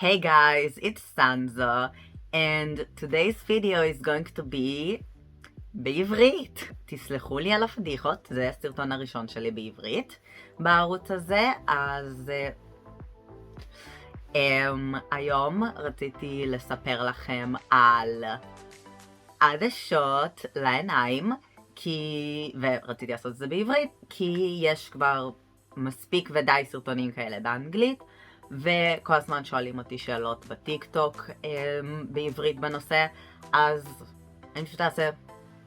Hey guys, it's Sanza, and today's video is going to be בעברית. תסלחו לי על הפדיחות, זה הסרטון הראשון שלי בעברית בערוץ הזה, אז היום רציתי לספר לכם על עדשות לעיניים, ורציתי לעשות את זה בעברית, כי יש כבר מספיק ודי סרטונים כאלה באנגלית, וכל הזמן שואלים אותי שאלות בטיק טוק בעברית בנושא, אז אני פשוט אעשה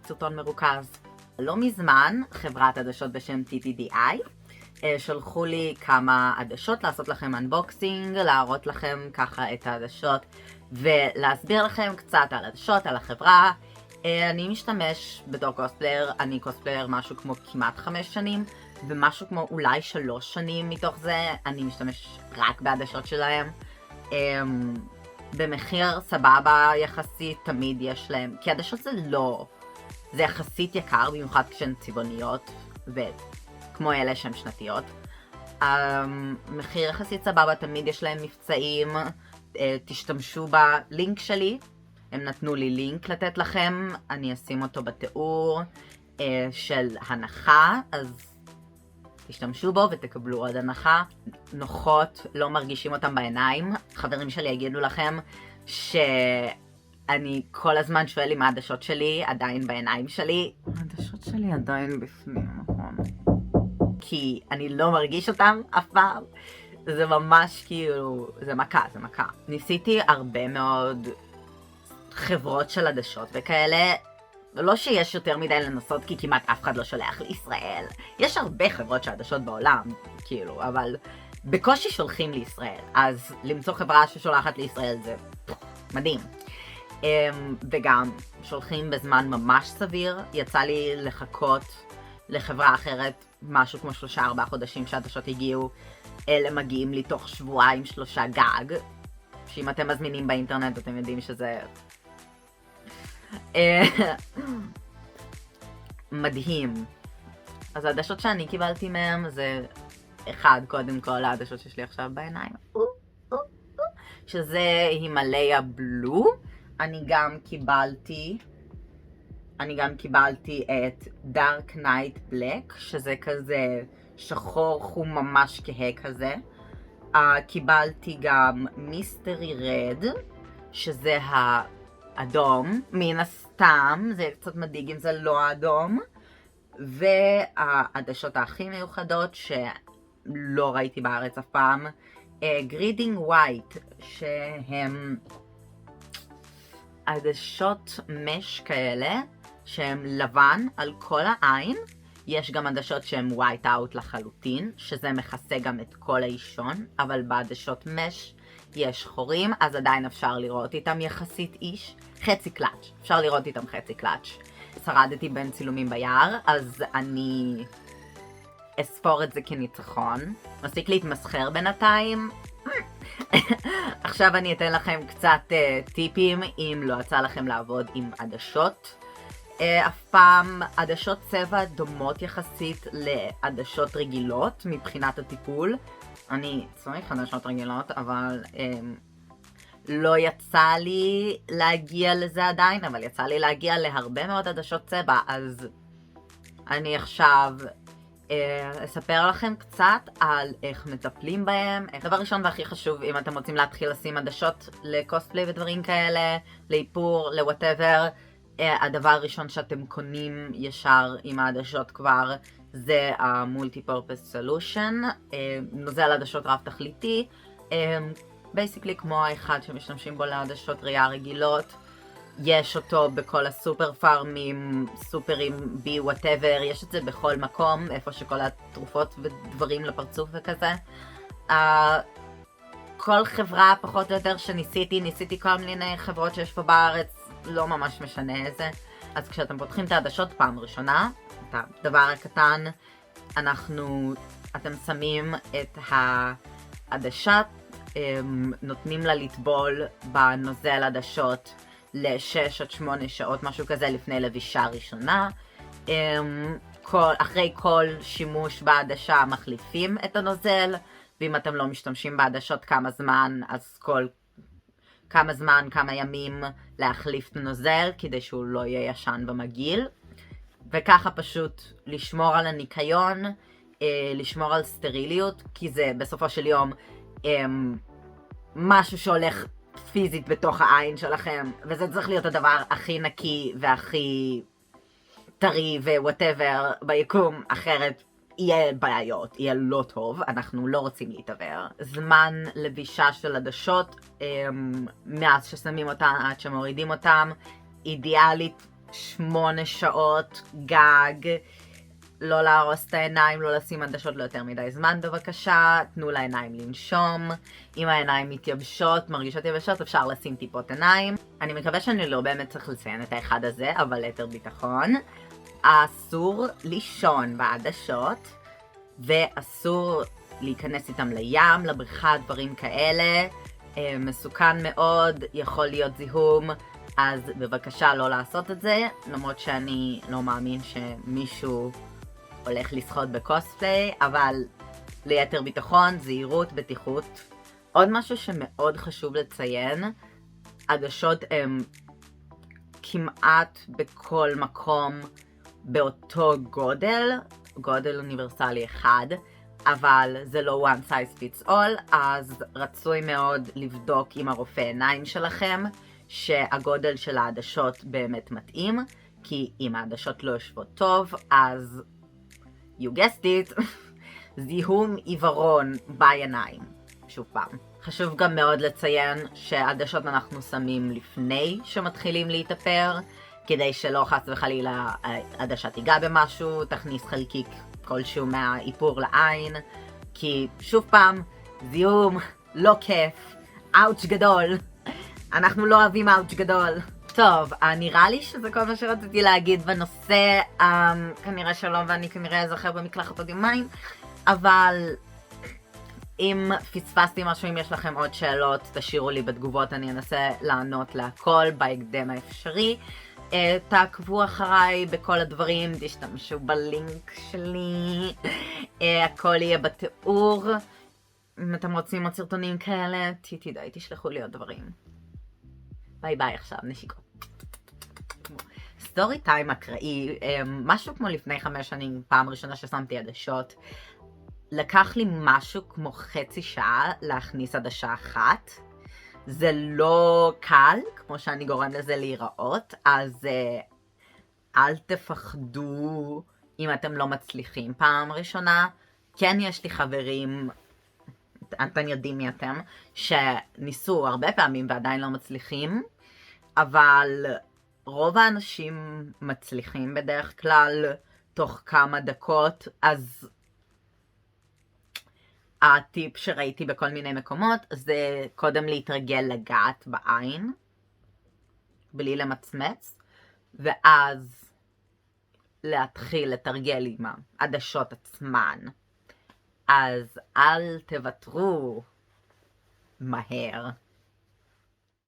סרטון מרוכז. לא מזמן חברת עדשות בשם TTDI שלחו לי כמה עדשות לעשות לכם אנבוקסינג, להראות לכם ככה את העדשות ולהסביר לכם קצת על עדשות, על החברה. אני משתמש בתור קוספלייר, אני קוספלייר משהו כמו כמעט 5 שנים, ומשהו כמו אולי 3 שנים מתוך זה אני משתמש רק בעדשות שלהם. במחיר סבבה יחסית, תמיד יש להם, כי עדשות זה יחסית יקר, במיוחד כשהן צבעוניות וכמו אלה שהן שנתיות. מחיר יחסית סבבה, תמיד יש להם מבצעים, תשתמשו בלינק שלי, הם נתנו לי לינק לתת לכם, אני אשים אותו בתיאור של הנחה, אז תשתמשו בו ותקבלו עוד הנחה. נוחות, לא מרגישים אותם בעיניים. חברים שלי יגידו לכם שאני כל הזמן שואל אם העדשות שלי עדיין בעיניים שלי. העדשות שלי עדיין בפנים, נכון? כי אני לא מרגיש אותם אף פעם. זה ממש כאילו, זה מכה. ניסיתי הרבה מאוד חברות של עדשות וכאלה. לא שיש יותר מדי לנסות, כי כמעט אף אחד לא שולח לישראל. יש הרבה חברות של עדשות בעולם, כאילו, אבל בקושי שולחים לישראל. אז למצוא חברה ששולחת לישראל זה מדהים. וגם שולחים בזמן ממש סביר. יצא לי לחכות לחברה אחרת משהו כמו 3-4 חודשים שהעדשות הגיעו. אלה מגיעים לי תוך 2-3 גג. שאם אתם מזמינים באינטרנט אתם יודעים שזה מדהים. אז העדשות שאני קיבלתי מהם זה קודם כל העדשות שיש לי עכשיו בעיניים, שזה הימליה בלו. אני גם קיבלתי את דארק נייט בלק, שזה כזה שחור חום ממש כהה כזה. קיבלתי גם מיסטרי רד, שזה אדום, מן הסתם, זה קצת מדאיג אם זה לא האדום. והעדשות הכי מיוחדות שלא ראיתי בארץ אף פעם, גרידינג ווייט, שהם עדשות מש כאלה, שהם לבן על כל העין. יש גם עדשות שהם ווייט אאוט לחלוטין, שזה מכסה גם את כל האישון, אבל בעדשות מש יש חורים, אז עדיין אפשר לראות איתם יחסית חצי קלאץ'. אפשר לראות איתם חצי קלאץ'. שרדתי בין צילומים ביער, אז אני אספור את זה כניצחון. מספיק להתמסחר בינתיים. עכשיו אני אתן לכם קצת טיפים אם לא יצא לכם לעבוד עם עדשות. אף פעם עדשות צבע דומות יחסית לעדשות רגילות מבחינת הטיפול. אני צריך עדשות רגילות, אבל לא יצא לי להגיע לזה עדיין, אבל יצא לי להגיע להרבה מאוד עדשות צבע, אז אני עכשיו אספר לכם קצת על איך מטפלים בהם. דבר ראשון והכי חשוב, אם אתם רוצים להתחיל לשים עדשות לקוספלי ודברים כאלה, לאיפור, לוואטאבר, הדבר הראשון שאתם קונים ישר עם העדשות כבר זה ה-Multi-Purpose Solution, נוזל עדשות רב תכליתי, basically כמו האחד שמשתמשים בו לעדשות ראייה רגילות. יש אותו בכל הסופר פארמים, סופרים, בי, whatever, יש את זה בכל מקום, איפה שכל התרופות ודברים לפרצוף וכזה. כל חברה פחות או יותר שניסיתי כל מיני חברות שיש פה בארץ, לא ממש משנה איזה. אז כשאתם פותחים את העדשות פעם ראשונה, את הדבר הקטן, אתם שמים את העדשה, נותנים לה לטבול בנוזל עדשות ל6-8 שעות, משהו כזה, לפני לבישה ראשונה. אחרי כל שימוש בעדשה מחליפים את הנוזל, ואם אתם לא משתמשים בעדשות כמה זמן, אז כל כמה זמן, כמה ימים להחליף את הנוזל כדי שהוא לא יהיה ישן במגעיל. וככה פשוט לשמור על הניקיון, לשמור על סטריליות, כי זה בסופו של יום משהו שהולך פיזית בתוך העין שלכם, וזה צריך להיות הדבר הכי נקי והכי טרי ווואטאבר ביקום, אחרת יהיה בעיות, יהיה לא טוב, אנחנו לא רוצים להתעבר. זמן לבישה של עדשות, מאז ששמים אותם עד שמורידים אותם, אידיאלית 8 שעות גג, לא להרוס את העיניים, לא לשים עדשות לא יותר מדי זמן בבקשה, תנו לעיניים לנשום, אם העיניים מתייבשות, מרגישות יבשות, אפשר לשים טיפות עיניים. אני מקווה שאני לא באמת צריך לציין את האחד הזה, אבל ליתר ביטחון. אסור לישון בעדשות, ואסור להיכנס איתם לים, לבריכה, דברים כאלה. מסוכן מאוד, יכול להיות זיהום, אז בבקשה לא לעשות את זה, למרות שאני לא מאמין שמישהו הולך לשחות בקוספליי, אבל ליתר ביטחון, זהירות, בטיחות. עוד משהו שמאוד חשוב לציין, עדשות הם כמעט בכל מקום באותו גודל, גודל אוניברסלי אחד, אבל זה לא one size fits all, אז רצוי מאוד לבדוק עם הרופא עיניים שלכם שהגודל של העדשות באמת מתאים, כי אם העדשות לא יושבות טוב, אז you guessed it, זיהום עיוורון בעיניים. שוב פעם. חשוב גם מאוד לציין שעדשות אנחנו שמים לפני שמתחילים להתאפר, כדי שלא חס וחלילה העדשה תיגע במשהו, תכניס חלקיק כלשהו מהאיפור לעין, כי שוב פעם, זיהום, לא כיף, אאוץ' גדול, אנחנו לא אוהבים אאוץ' גדול. טוב, נראה לי שזה כל מה שרציתי להגיד בנושא, כנראה שלא, ואני כנראה אזכר במקלחת עוד יומיים, אבל אם פספסתי משהו, אם יש לכם עוד שאלות, תשאירו לי בתגובות, אני אנסה לענות להכל בהקדם האפשרי. תעקבו אחריי בכל הדברים, תשתמשו בלינק שלי, הכל יהיה בתיאור. אם אתם רוצים עוד סרטונים כאלה, תשלחו לי עוד דברים. ביי ביי עכשיו, נשיקות. סטורי טיים אקראי, משהו כמו לפני 5 שנים, פעם ראשונה ששמתי עדשות, לקח לי משהו כמו חצי שעה להכניס עדשה אחת. זה לא קל, כמו שאני גורם לזה להיראות, אז אל תפחדו אם אתם לא מצליחים פעם ראשונה. כן, יש לי חברים, אתם יודעים מי אתם, שניסו הרבה פעמים ועדיין לא מצליחים, אבל רוב האנשים מצליחים בדרך כלל תוך כמה דקות, אז הטיפ שראיתי בכל מיני מקומות זה קודם להתרגל לגעת בעין, בלי למצמץ, ואז להתחיל לתרגל עם העדשות עצמן. אז אל תוותרו מהר.